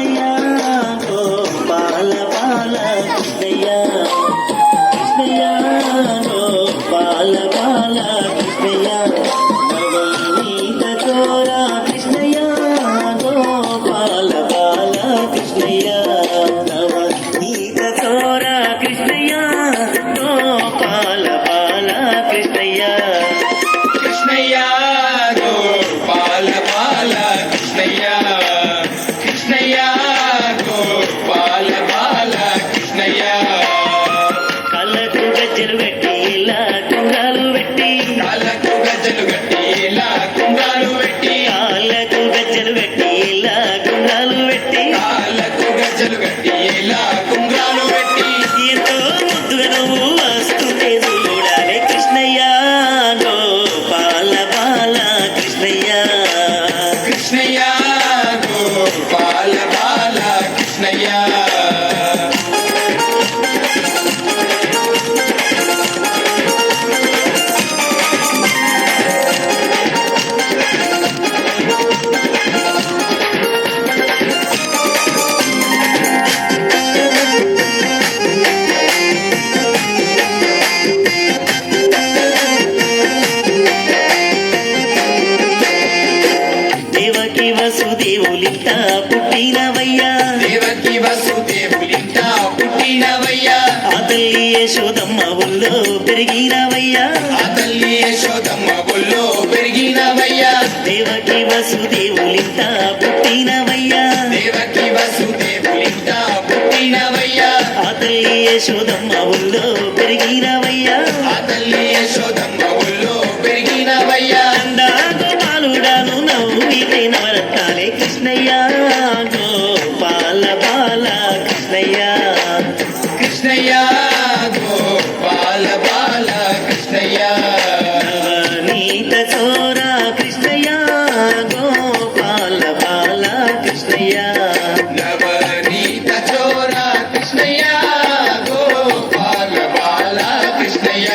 కృష్ణయ్య గోపాల బాల కృష్ణయ్య కృష్ణయ్య గోపాల బాల కృష్ణయ్య నవనీత చోర కృష్ణయ్య గోపాల బాల కృష్ణయ్య నవనీత చోర కృష్ణయ్య గోపాల బాల కృష్ణయ్య కృష్ణయ్య గోపాల బాల కృష్ణయ్య కృష్ణయ్య గోపాల బాల కృష్ణయ్య కళ్ళకు గజ్జలు పెట్టి ఇలా టుంగాలు పెట్టి కాళ్ళకు గజ్జలు కట్టి ఇలా కుంగాలు పెట్టి కాళ్ళకు గజ్జలు పెట్టి ఇలా టుంగాలు పెట్టి కాళ్ళకు గజ్జలు కట్టి ఇలా కుంగాలు పెట్టి ఎంతో ముద్దుగా నువ్వు వస్తుంటే చూడాలి కృష్ణయ్య గోపాల బాల కృష్ణయ్య కృష్ణయ్య గోపాల బాల కృష్ణయ్య దేవకి వసుదేవులింట పుట్టినవయ్యా దేవకి వసుదేవులింట పుట్టినవయ్యా ఆ తల్లి యశోదమ్మ ఊళ్ళో పెరిగినవయ్యా ఆ తల్లి యశోదమ్మ ఒళ్ళో పెరిగినవయ్యా దేవకి వసుదేవులింట పుట్టినవయ్యా దేవకి వసుదేవులింట పుట్టినవయ్యా ఆ తల్లి యశోదమ్మ ఊళ్ళో పెరిగినవయ్యా ఆ తల్లి యశోదమ్మ ఒళ్ళో పెరిగినవయ్యా అందా గోపాలుడాను నవ్వితే నవరత్నాలే కృష్ణయ్య గోపాల బాల కృష్ణయ్య కృష్ణయ్య గోపాల బాల కృష్ణయ్య నవనీత చోర కృష్ణయ్య గోపాల బాల కృష్ణయ్య నవనీత చోర కృష్ణయ్య గోపాల బాల కృష్ణయ్య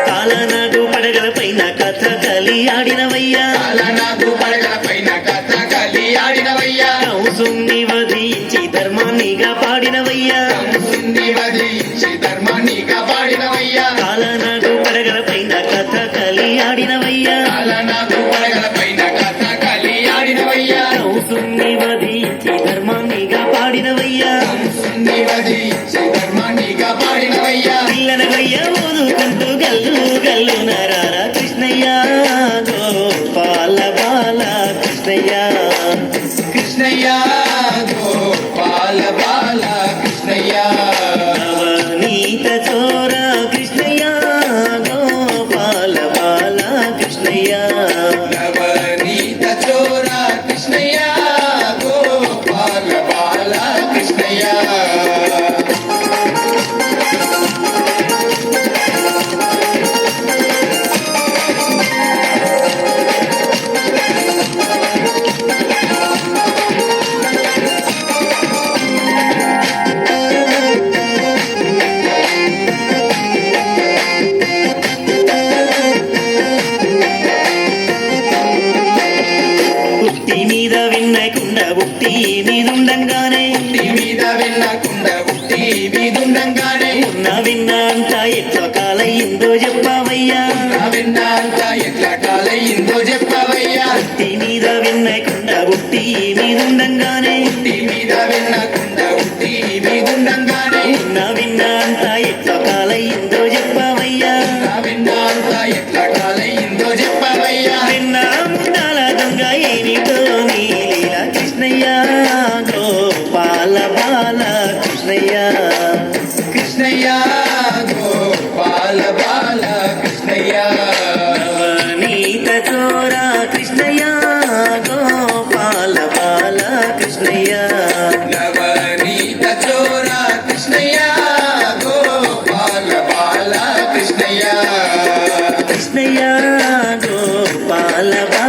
కాలనాడు పడగల పైన కథ కలి ఆడినవయ్యా కాలనాగు పడగల పైన కథ కలి ఆడినవయ్యా కంసుని వధించి ధర్మాన్నిగా పాడినవయ్యా కంసుని వధించి ధర్మాన్ని కాపాడినవయ్యా కాలనాడు పడగల పైన కథ కలి ఆడినవయ్యా కాలనాగు పడగల పైన కథ కలి ఆడినవయ్యా కంసుని వధించి ధర్మాన్నిగా పాడినవయ్యా కంసుని వధించి ధర్మాన్ని కాపాడినవయ్యా పిల్లనవయ్య ఊదుకుంటూ గల్లు గల్లు నరారా కృష్ణయ్య గోపాల బాల కృష్ణయ్య కృష్ణయ్య గోపాల బాల కృష్ణయ్య నవనీత చోర కృష్ణయ్య గోపాల బాల కృష్ణయ్య నవనీత చోర కృష్ణయ్య గోపాల బాల కృష్ణయ్య ఉట్టి మీద విన్నకుండా ఉట్టి మీదుండంగానే ఉట్టి మీద వెళ్ళకుండా ఉట్టి మీదుండంగానే ఉన్న విన్న అంతా ఎట్ల కాలయ్యిందో చెప్పవయ్యా నా విన్నాక ఎట్లా కాలయ్యిందో చెప్పవయ్యా ఉట్టి మీద విన్నకుండా ఉట్టి మీదుండంగానే ఉట్టి మీద వెళ్ళకుండా ఉట్టి మీదుండంగానే ఉన్న విన్న అంతా ఎట్ల కాలయ్యిందో చెప్పవయ్యా నా విన్నాక ఎట్లా కాలయ్యిందో చెప్పవయ్యా విన్నా ముండాల దొంగ ఏమిటో నీ లీల కృష్ణయ్య గోపాల బాల కృష్ణయ్య కృష్ణయ్య గోపాల బాల కృష్ణయ్య నవనీ నవనీత చోరా కృష్ణయ్య గోపాల బాల కృష్ణయ్య నవనీత చోర కృష్ణయ్య గోపాల బాల కృష్ణయ్య కృష్ణయ్య గోపాల బాల